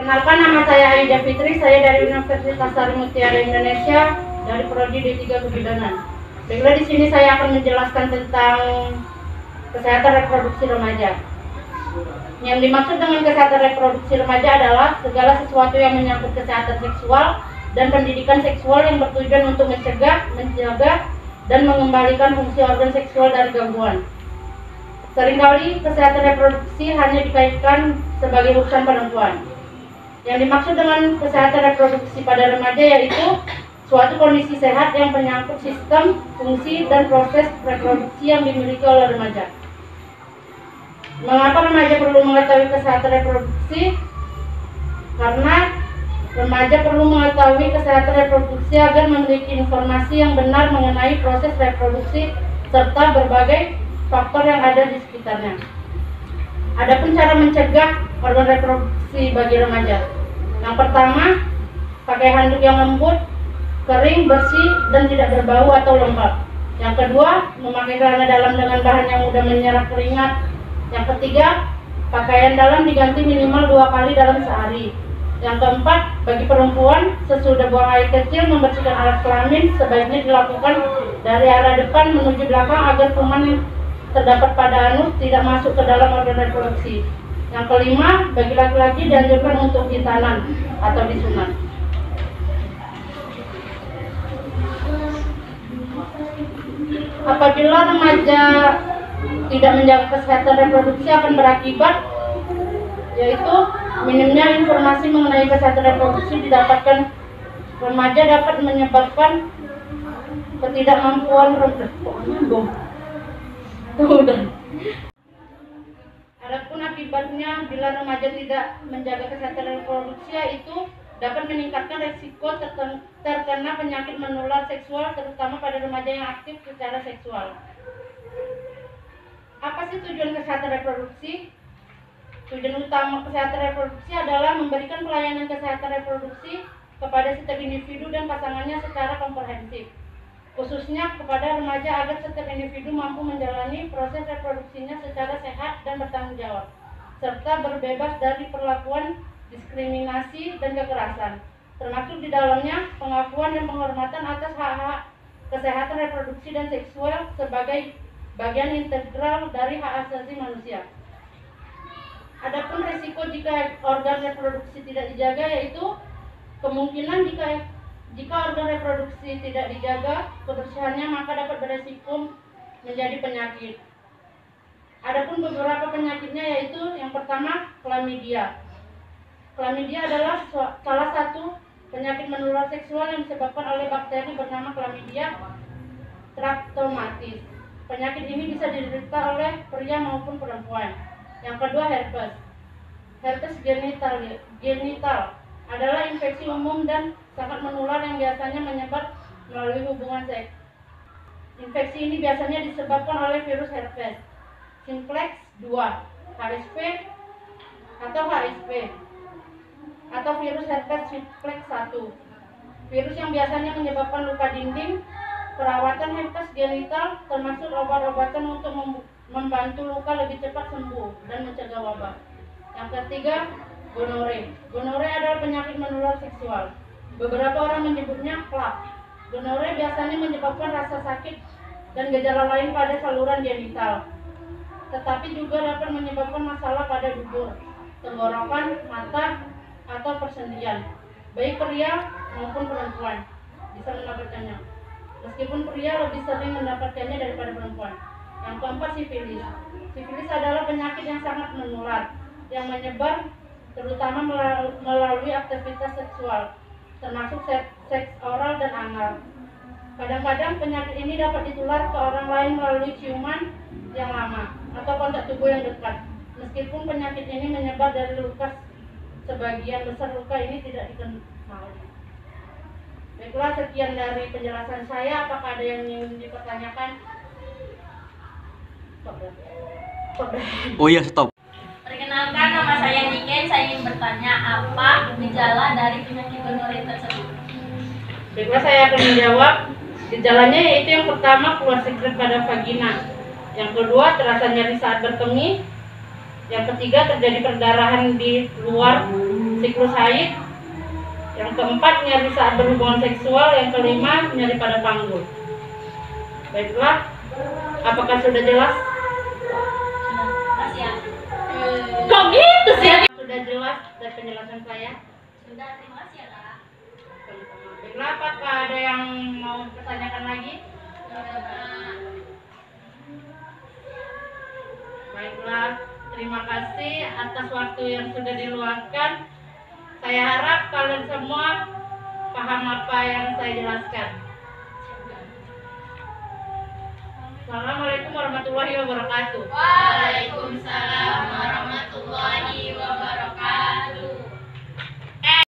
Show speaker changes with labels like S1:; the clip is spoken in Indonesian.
S1: Perkenalkan, nama saya Aida Fitri, saya dari Universitas Sari Mutiara Indonesia dari Prodi D3 Kebidanan. Baiklah, di sini saya akan menjelaskan tentang kesehatan reproduksi remaja. Yang dimaksud dengan kesehatan reproduksi remaja adalah segala sesuatu yang menyangkut kesehatan seksual dan pendidikan seksual yang bertujuan untuk mencegah, menjaga, dan mengembalikan fungsi organ seksual dari gangguan. Seringkali kesehatan reproduksi hanya dikaitkan sebagai urusan perempuan. Yang dimaksud dengan kesehatan reproduksi pada remaja yaitu suatu kondisi sehat yang menyangkut sistem, fungsi, dan proses reproduksi yang dimiliki oleh remaja. Mengapa remaja perlu mengetahui kesehatan reproduksi? Karena remaja perlu mengetahui kesehatan reproduksi agar memiliki informasi yang benar mengenai proses reproduksi serta berbagai faktor yang ada di sekitarnya. Adapun cara mencegah organ reproduksi bagi remaja. Yang pertama, pakai handuk yang lembut, kering, bersih, dan tidak berbau atau lembab. Yang kedua, memakai celana dalam dengan bahan yang mudah menyerap keringat. Yang ketiga, pakaian dalam diganti minimal 2 kali dalam sehari. Yang keempat, bagi perempuan, sesudah buang air kecil, membersihkan alat kelamin sebaiknya dilakukan dari arah depan menuju belakang agar kuman yang terdapat pada anus tidak masuk ke dalam organ reproduksi. Yang kelima, bagi laki-laki dianjurkan untuk ditanan atau disunat. Apabila remaja tidak menjaga kesehatan reproduksi akan berakibat yaitu minimnya informasi mengenai kesehatan reproduksi didapatkan remaja dapat menyebabkan ketidakmampuan Adapun akibatnya bila remaja tidak menjaga kesehatan reproduksi yaitu dapat meningkatkan risiko terkena penyakit menular seksual terutama pada remaja yang aktif secara seksual. Apa sih tujuan kesehatan reproduksi? Tujuan utama kesehatan reproduksi adalah memberikan pelayanan kesehatan reproduksi kepada setiap individu dan pasangannya secara komprehensif, khususnya kepada remaja agar setiap individu mampu menjalani proses reproduksinya secara sehat dan bertanggung jawab, serta berbebas dari perlakuan diskriminasi dan kekerasan, termasuk di dalamnya pengakuan dan penghormatan atas hak-hak kesehatan reproduksi dan seksual sebagai bagian integral dari hak asasi manusia. Adapun risiko jika organ reproduksi tidak dijaga yaitu kemungkinan jika organ reproduksi tidak dijaga kebersihannya maka dapat beresiko menjadi penyakit. Adapun beberapa penyakitnya yaitu yang pertama chlamydia. Chlamydia adalah salah satu penyakit menular seksual yang disebabkan oleh bakteri bernama Chlamydia trachomatis. Penyakit ini bisa diderita oleh pria maupun perempuan. Yang kedua, herpes. Herpes genital adalah infeksi umum dan sangat menular yang biasanya menyebar melalui hubungan seks. Infeksi ini biasanya disebabkan oleh virus herpes simplex 2, HSV atau HSV, atau virus herpes simplex 1. Virus yang biasanya menyebabkan luka dinding. Perawatan herpes genital termasuk obat-obatan untuk membantu luka lebih cepat sembuh dan mencegah wabah. Yang ketiga, gonore. Gonore adalah penyakit menular seksual. Beberapa orang menyebutnya klak. Gonore biasanya menyebabkan rasa sakit dan gejala lain pada saluran genital, tetapi juga dapat menyebabkan masalah pada dubur, tenggorokan, mata, atau persendian. Baik pria maupun perempuan bisa mendapatkannya. Meskipun pria lebih sering mendapatkannya daripada perempuan. Yang keempat, sifilis. Sifilis adalah penyakit yang sangat menular, yang menyebar terutama melalui aktivitas seksual, termasuk seks oral dan anal. Kadang-kadang penyakit ini dapat ditular ke orang lain melalui ciuman yang lama atau kontak tubuh yang dekat. Meskipun penyakit ini menyebar dari luka, sebagian besar luka ini tidak dikenal. Baiklah, sekian dari penjelasan saya. Apakah ada yang ingin dipertanyakan?
S2: Oh iya, stop.
S3: Perkenalkan, nama saya Niken. Saya ingin bertanya apa gejala dari penyakit gonore tersebut.
S1: Baiklah, saya akan menjawab. Gejalanya yaitu yang pertama keluar sekret pada vagina. Yang kedua terasa nyeri saat berkemih. Yang ketiga terjadi perdarahan di luar siklus haid, yang keempat nyeri saat berhubungan seksual, yang kelima nyeri pada panggul. Baiklah, apakah sudah jelas?
S3: Makasih ya.
S1: Kok gitu sih? Sudah jelas dari penjelasan saya?
S3: Sudah, terima kasih ya kak.
S1: Baiklah, apakah ada yang mau pertanyakan lagi? Baiklah, terima kasih atas waktu yang sudah diluangkan. Saya harap kalian semua paham apa yang saya jelaskan. Assalamualaikum warahmatullahi wabarakatuh.
S3: Waalaikumsalam warahmatullahi wabarakatuh.